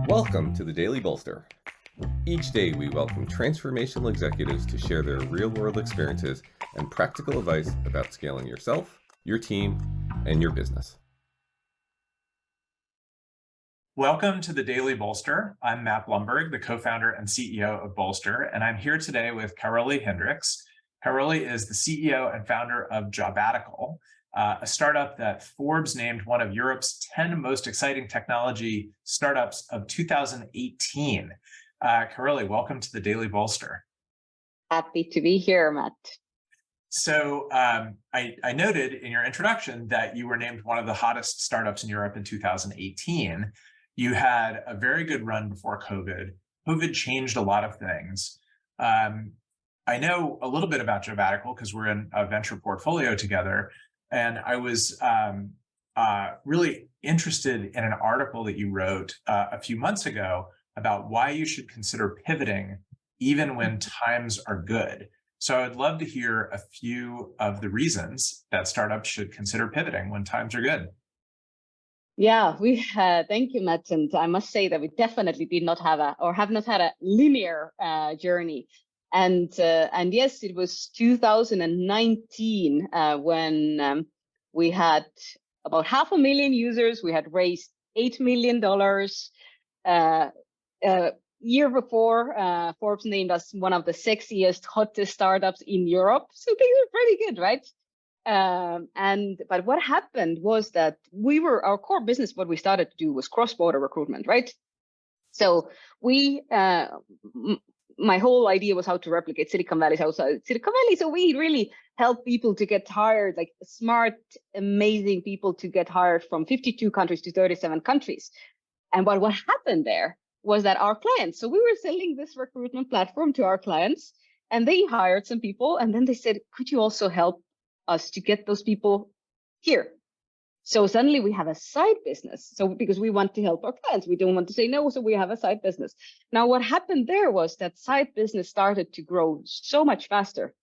Welcome to the Daily Bolster. Each day we welcome transformational executives to share their real-world experiences and practical advice about scaling yourself, your team, and your business. Welcome to the Daily Bolster. I'm Matt Blumberg, the co-founder and CEO of Bolster, and I'm here today with Karoli Hindriks. Karoli is the CEO and founder of Jobbatical, a startup that Forbes named one of Europe's 10 most exciting technology startups of 2018. Karoli, welcome to the Daily Bolster. Happy to be here, Matt. So I noted in your introduction that you were named one of the hottest startups in Europe in 2018. You had a very good run before COVID. COVID changed a lot of things. I know a little bit about Jobbatical because we're in a venture portfolio together. And I was really interested in an article that you wrote a few months ago about why you should consider pivoting even when times are good. So I'd love to hear a few of the reasons that startups should consider pivoting when times are good. Yeah, thank you, Matt. And I must say that we definitely did not have have not had a linear journey. And yes, it was 2019 when we had about 500,000 users. We had raised $8 million. Year before, Forbes named us one of the sexiest, hottest startups in Europe. So things were pretty good, right? But what happened was that our core business, what we started to do was cross-border recruitment, right? So my whole idea was how to replicate Silicon Valley's outside Silicon Valley. So we really help people to get hired, like smart, amazing people to get hired from 52 countries to 37 countries. And what happened there was that our clients, so we were selling this recruitment platform to our clients, and they hired some people, and then they said, could you also help us to get those people here? So suddenly we have a side business. So because we want to help our clients, we don't want to say no, so we have a side business. Now what happened there was that side business started to grow so much faster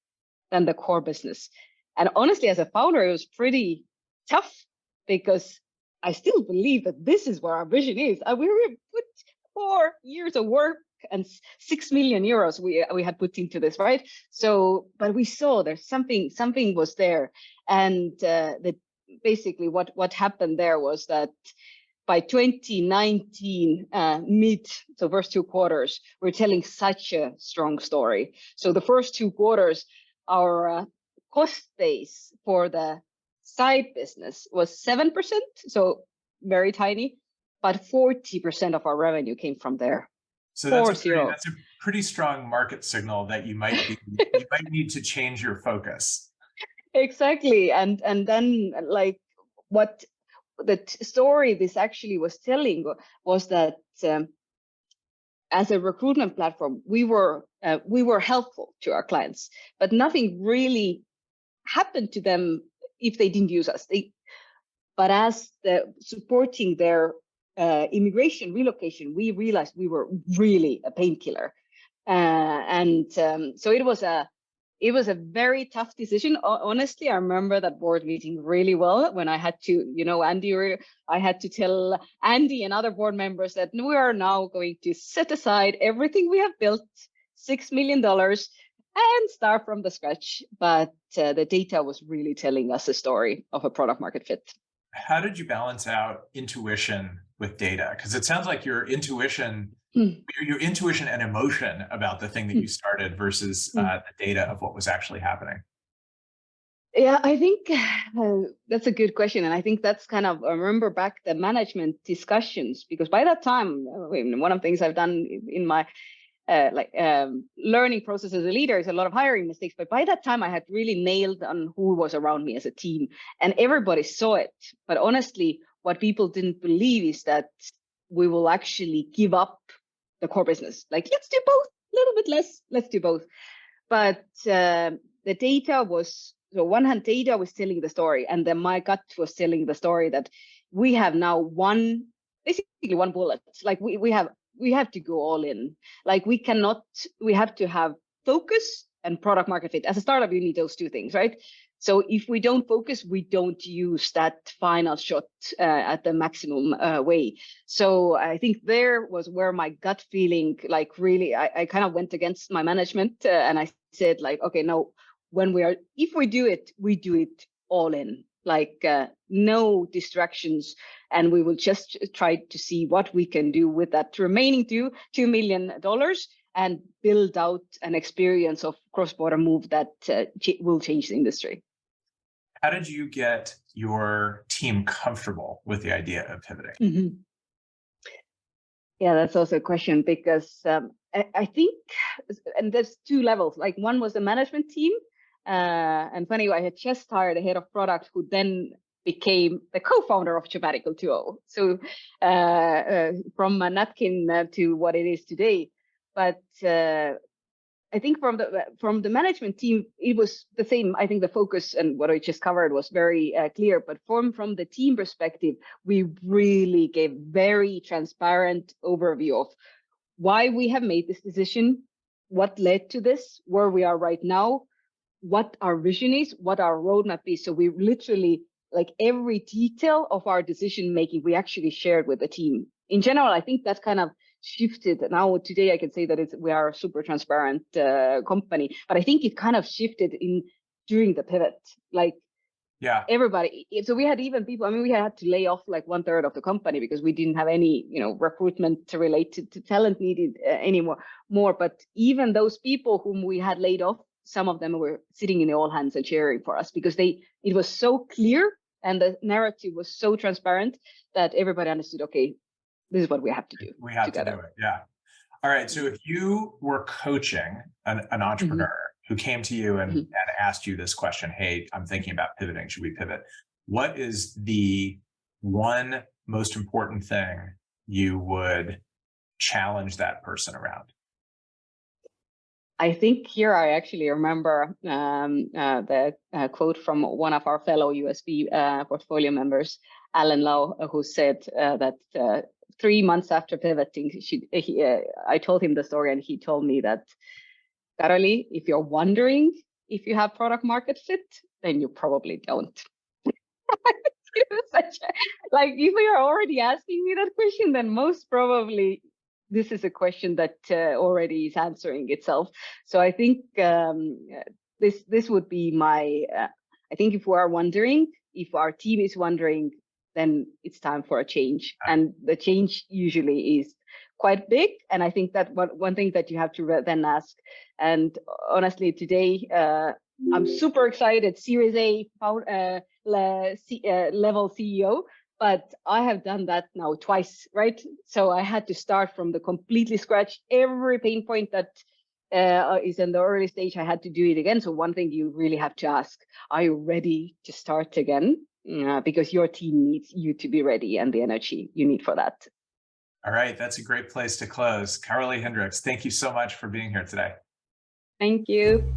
than the core business. And honestly, as a founder, it was pretty tough because I still believe that this is where our vision is. We put 4 years of work and 6 million euros we had put into this, right? So, but we saw there's something was there, and basically what happened there was that by 2019 so first 2 quarters, we're telling such a strong story. So the first 2 quarters, our cost base for the side business was 7%, so very tiny, but 40% of our revenue came from there. So that's a pretty strong market signal that you might need to change your focus. Exactly, and then like what the story this actually was telling was that as a recruitment platform, we were helpful to our clients, but nothing really happened to them if they didn't use us. But as supporting their immigration relocation, we realized we were really a painkiller, so it was a very tough decision. Honestly, I remember that board meeting really well when I had to, I had to tell Andy and other board members that we are now going to set aside everything we have built, $6 million, and start from the scratch. But the data was really telling us a story of a product market fit. How did you balance out intuition with data? Because it sounds like your intuition and emotion about the thing that you started versus the data of what was actually happening. Yeah, I think that's a good question. And I think that's kind of, I remember back the management discussions, because by that time, one of the things I've done in my learning process as a leader is a lot of hiring mistakes. But by that time, I had really nailed on who was around me as a team, and everybody saw it. But honestly, what people didn't believe is that we will actually give up the core business. Like, let's do both, a little bit less, let's do both. But the data was, so one hand data was telling the story, and then my gut was telling the story that we have now basically one bullet. Like we have to go all in. Like we have to have focus and product market fit. As a startup, you need those 2 things, right? So if we don't focus, we don't use that final shot at the maximum way. So I think there was where my gut feeling, like really, I kind of went against my management and I said like, okay, no, if we do it all in, like no distractions, and we will just try to see what we can do with that remaining $2 million and build out an experience of cross-border move that will change the industry. How did you get your team comfortable with the idea of pivoting? Mm-hmm. Yeah, that's also a question because I think, and there's two levels. Like one was the management team, and funny, I had just hired a head of product who then became the co-founder of Jobbatical 2.0. So from a napkin to what it is today. But I think from the management team, it was the same. I think the focus and what I just covered was very clear. But from the team perspective, we really gave very transparent overview of why we have made this decision, what led to this, where we are right now, what our vision is, what our roadmap is. So we literally, like every detail of our decision making, we actually shared with the team. In general, I think that kind of shifted. Now today I can say that we are a super transparent company, but I think it kind of shifted during the pivot. Like everybody. So we had even people. I mean, we had to lay off like 1/3 of the company because we didn't have any, recruitment related to talent needed anymore. But even those people whom we had laid off, some of them were sitting in the all hands and cheering for us because it was so clear and the narrative was so transparent that everybody understood. Okay, this is what we have to do. We have together. To do it. Yeah. All right. So if you were coaching an entrepreneur who came to you and asked you this question, hey, I'm thinking about pivoting. Should we pivot? What is the one most important thing you would challenge that person around? I think here I actually remember the quote from one of our fellow USB portfolio members, Alan Lau, who said that 3 months after pivoting, I told him the story and he told me that, Karoli, if you're wondering if you have product market fit, then you probably don't. Like if you're already asking me that question, then most probably this is a question that already is answering itself. So I think this would be my, I think if we are wondering, if our team is wondering, then it's time for a change. And the change usually is quite big. And I think that one thing that you have to then ask, and honestly, today, I'm super excited, Series A level CEO, but I have done that now twice, right? So I had to start from the completely scratch. Every pain point that is in the early stage, I had to do it again. So one thing you really have to ask, are you ready to start again? Because your team needs you to be ready and the energy you need for that. All right, that's a great place to close. Karoli Hindriks, thank you so much for being here today. Thank you.